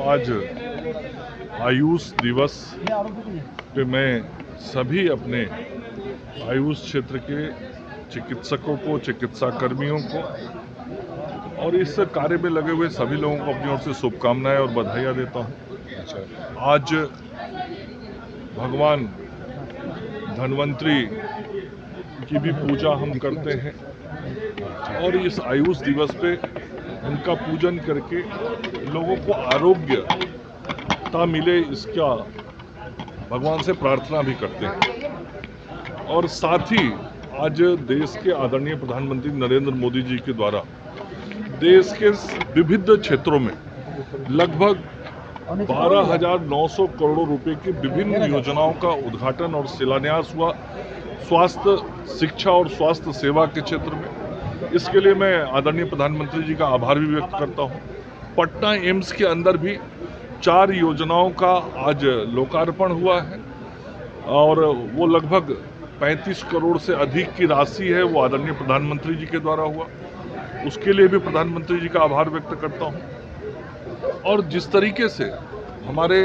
आज आयुष दिवस पे मैं सभी अपने आयुष क्षेत्र के चिकित्सकों को, चिकित्सा कर्मियों को और इस कार्य में लगे हुए सभी लोगों को अपनी ओर से शुभकामनाएं और बधाइयाँ देता हूँ। आज भगवान धन्वंतरी की भी पूजा हम करते हैं और इस आयुष दिवस पे उनका पूजन करके लोगों को आरोग्यता मिले, इसका भगवान से प्रार्थना भी करते हैं। और साथ ही आज देश के आदरणीय प्रधानमंत्री नरेंद्र मोदी जी के द्वारा देश के विविध क्षेत्रों में लगभग 12,900 करोड़ रुपए की विभिन्न योजनाओं का उद्घाटन और शिलान्यास हुआ स्वास्थ्य, शिक्षा और स्वास्थ्य सेवा के क्षेत्र में। इसके लिए मैं आदरणीय प्रधानमंत्री जी का आभार भी व्यक्त करता हूं। पटना एम्स के अंदर भी 4 योजनाओं का आज लोकार्पण हुआ है और वो लगभग 35 करोड़ से अधिक की राशि है, वो आदरणीय प्रधानमंत्री जी के द्वारा हुआ। उसके लिए भी प्रधानमंत्री जी का आभार व्यक्त करता हूं। और जिस तरीके से हमारे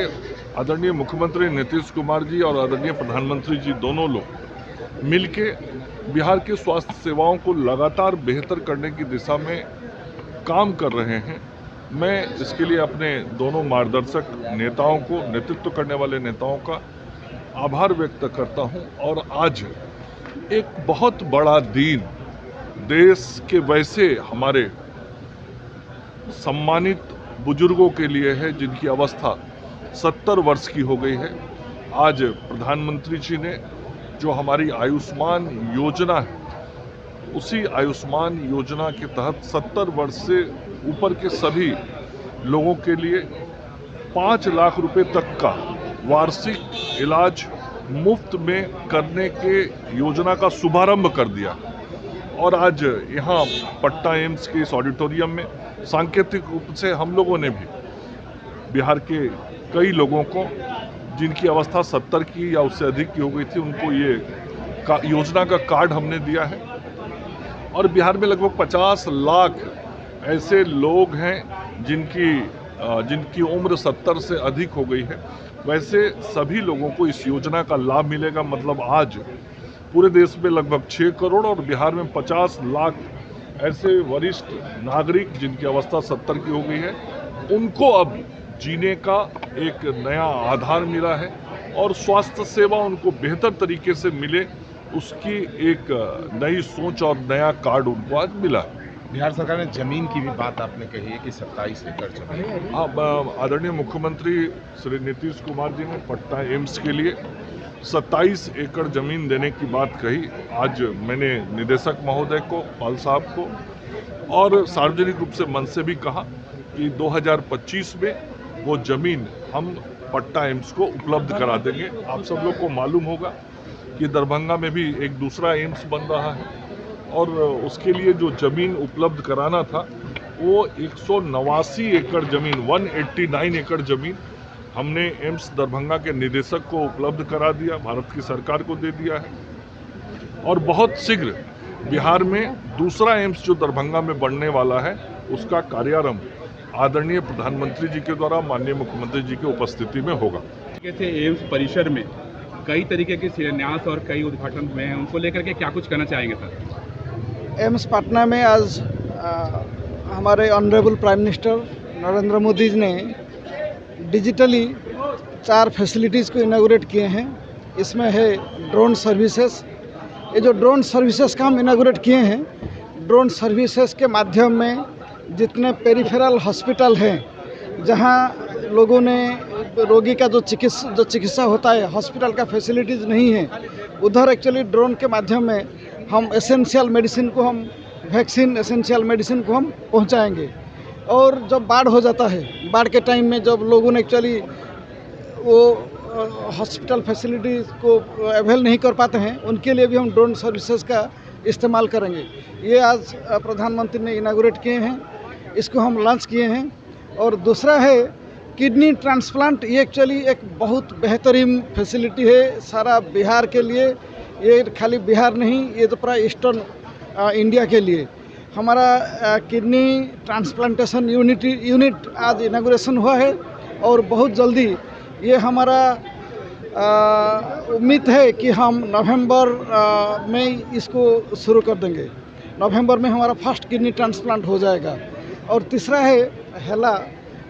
आदरणीय मुख्यमंत्री नीतीश कुमार जी और आदरणीय प्रधानमंत्री जी दोनों लोग मिलके बिहार के स्वास्थ्य सेवाओं को लगातार बेहतर करने की दिशा में काम कर रहे हैं, मैं इसके लिए अपने दोनों मार्गदर्शक नेताओं को, नेतृत्व करने वाले नेताओं का आभार व्यक्त करता हूं। और आज एक बहुत बड़ा दिन देश के वैसे हमारे सम्मानित बुजुर्गों के लिए है जिनकी अवस्था 70 वर्ष की हो गई है। आज प्रधानमंत्री जी ने जो हमारी आयुष्मान योजना है, उसी आयुष्मान योजना के तहत 70 वर्ष से ऊपर के सभी लोगों के लिए 5 लाख रुपए तक का वार्षिक इलाज मुफ्त में करने के योजना का शुभारंभ कर दिया। और आज यहाँ पटना एम्स के इस ऑडिटोरियम में सांकेतिक रूप से हम लोगों ने भी बिहार के कई लोगों को जिनकी अवस्था 70 की या उससे अधिक की हो गई थी, उनको ये योजना का कार्ड हमने दिया है। और बिहार में लगभग 50 लाख ऐसे लोग हैं जिनकी उम्र 70 से अधिक हो गई है। वैसे सभी लोगों को इस योजना का लाभ मिलेगा। मतलब आज पूरे देश में लगभग 6 करोड़ और बिहार में 50 लाख ऐसे वरिष्ठ नागरिक जिनकी अवस्था 70 की हो गई है, उनको अब जीने का एक नया आधार मिला है और स्वास्थ्य सेवा उनको बेहतर तरीके से मिले, उसकी एक नई सोच और नया कार्ड उनको आज मिला है। बिहार सरकार ने जमीन की भी बात आपने कही है कि 27 एकड़ जमीन। हाँ, आदरणीय मुख्यमंत्री श्री नीतीश कुमार जी ने पटना एम्स के लिए 27 एकड़ जमीन देने की बात कही। आज मैंने निदेशक महोदय को, पाल साहब को और सार्वजनिक रूप से मन से भी कहा कि 2025 में वो जमीन हम पटना एम्स को उपलब्ध करा देंगे। आप सब लोग को मालूम होगा कि दरभंगा में भी एक दूसरा एम्स बन रहा है और उसके लिए जो जमीन उपलब्ध कराना था वो 189 एकड़ जमीन, 189 एकड़ जमीन हमने एम्स दरभंगा के निदेशक को उपलब्ध करा दिया, भारत की सरकार को दे दिया है। और बहुत शीघ्र बिहार में दूसरा एम्स जो दरभंगा में बनने वाला है, उसका कार्यारंभ आदरणीय प्रधानमंत्री जी के द्वारा माननीय मुख्यमंत्री जी की उपस्थिति में होगा। से एम्स परिसर में कई तरीके के शिलान्यास और कई उद्घाटन हुए हैं, उनको लेकर के क्या कुछ कहना चाहेंगे सर? एम्स पटना में आज हमारे honourable prime minister Narendra Modi ji ने डिजिटली 4 फैसिलिटीज़ को इनागोरेट किए हैं। इसमें है ड्रोन सर्विसेज। ये जो ड्रोन सर्विसेज का हम इनागोरेट किए हैं, ड्रोन सर्विसेज के माध्यम में जितने पेरिफेरल हॉस्पिटल हैं, जहां लोगों ने रोगी का जो चिकित्सा होता है, हॉस्पिटल का फैसिलिटीज़ नहीं है, उधर एक्चुअली ड्रोन के माध्यम में हम एसेंशियल मेडिसिन को, हम वैक्सीन, एसेंशियल मेडिसिन को हम पहुंचाएंगे। और जब बाढ़ हो जाता है, बाढ़ के टाइम में जब लोगों ने एक्चुअली वो हॉस्पिटल फैसिलिटीज़ को अवेल नहीं कर पाते हैं, उनके लिए भी हम ड्रोन सर्विसेज का इस्तेमाल करेंगे। ये आज प्रधानमंत्री ने इनागोरेट किए हैं, इसको हम लॉन्च किए हैं। और दूसरा है किडनी ट्रांसप्लांट। ये एक्चुअली एक बहुत बेहतरीन फैसिलिटी है सारा बिहार के लिए। ये खाली बिहार नहीं, ये तो पूरा ईस्टर्न इंडिया के लिए। हमारा किडनी ट्रांसप्लांटेशन यूनिट आज इनागोरेशन हुआ है और बहुत जल्दी ये हमारा उम्मीद है कि हम नवंबर में इसको शुरू कर देंगे। नवंबर में हमारा फर्स्ट किडनी ट्रांसप्लांट हो जाएगा। और तीसरा है हेला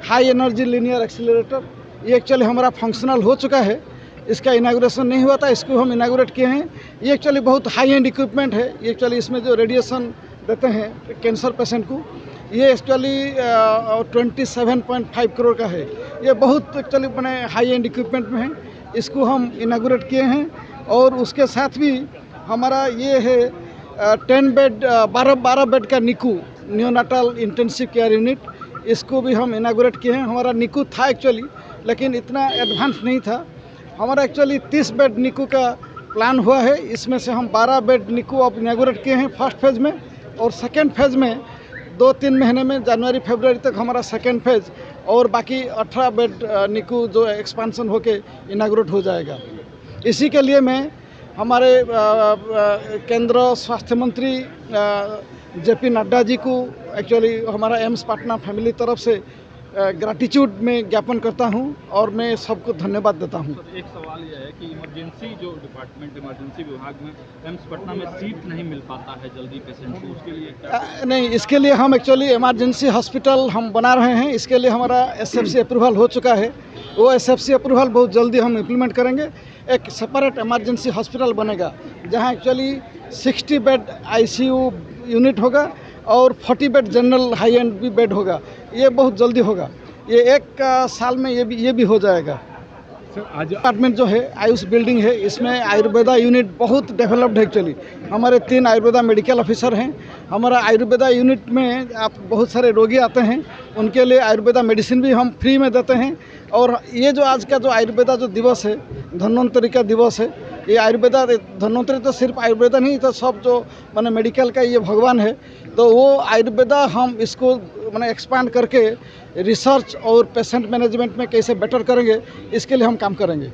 हाई एनर्जी लीनियर एक्सीलरेटर। ये एक्चुअली हमारा फंक्शनल हो चुका है, इसका इनागुरेशन नहीं हुआ था, इसको हम इनागुरेट किए हैं। ये एक्चुअली बहुत हाई एंड इक्विपमेंट है। ये एक्चुअली इसमें जो रेडिएशन देते हैं कैंसर पेशेंट को, ये एक्चुअली 27.5 करोड़ का है। ये बहुत एक्चुअली मैंने हाई एंड इक्विपमेंट में है, इसको हम इनागुरेट किए हैं। और उसके साथ भी हमारा ये है 10 बेड 12 बेड का निकू न्योनाटल इंटेंसिव केयर यूनिट, इसको भी हम इनागुरेट किए हैं। हमारा निकू था एक्चुअली, लेकिन इतना एडवांस नहीं था। हमारा एक्चुअली 30 बेड निकू का प्लान हुआ है, इसमें से हम 12 बेड निकू अब इनागुरेट किए हैं फर्स्ट फेज़ में। और सेकेंड फेज़ में 2-3 महीने में जनवरी फरवरी तक हमारा सेकेंड फेज़ और बाकी 18 बेड निकू जो एक्सपांसन होके इनागुरेट हो जाएगा। इसी के लिए मैं हमारे केंद्र स्वास्थ्य मंत्री JP नड्डा जी को एक्चुअली हमारा एम्स पटना फैमिली तरफ से ग्रैटिट्यूड में ज्ञापन करता हूं और मैं सबको धन्यवाद देता हूं। एक सवाल यह है कि इमरजेंसी जो डिपार्टमेंट इमरजेंसी विभाग में एम्स पटना में सीट नहीं मिल पाता है जल्दी पेशेंट को, उसके लिए क्या? नहीं, इसके लिए हम एक्चुअली इमरजेंसी हॉस्पिटल हम बना रहे हैं। इसके लिए हमारा SFC अप्रूवल हो चुका है। वो SFC अप्रूवल बहुत जल्दी हम इम्प्लीमेंट करेंगे। एक सेपरेट इमरजेंसी हॉस्पिटल बनेगा जहाँ एक्चुअली 60 बेड ICU यूनिट होगा और 40 बेड जनरल हाई एंड भी बेड होगा। ये बहुत जल्दी होगा, ये 1 साल में ये भी हो जाएगा। सर आज डिपार्टमेंट जो है आयुष बिल्डिंग है, इसमें आयुर्वेदा यूनिट बहुत डेवलप्ड है एक्चुअली। हमारे 3 आयुर्वेदा मेडिकल ऑफिसर हैं। हमारा आयुर्वेदा यूनिट में आप बहुत सारे रोगी आते हैं, उनके लिए आयुर्वेदा मेडिसिन भी हम फ्री में देते हैं। और ये जो आज का जो आयुर्वेदा जो दिवस है, धन्वंतरि का दिवस है, ये आयुर्वेदा धन्वंतरि तो सिर्फ आयुर्वेदा नहीं, तो सब जो माने मेडिकल का ये भगवान है, तो वो आयुर्वेदा हम इसको माने एक्सपांड करके रिसर्च और पेशेंट मैनेजमेंट में कैसे बेटर करेंगे, इसके लिए हम काम करेंगे।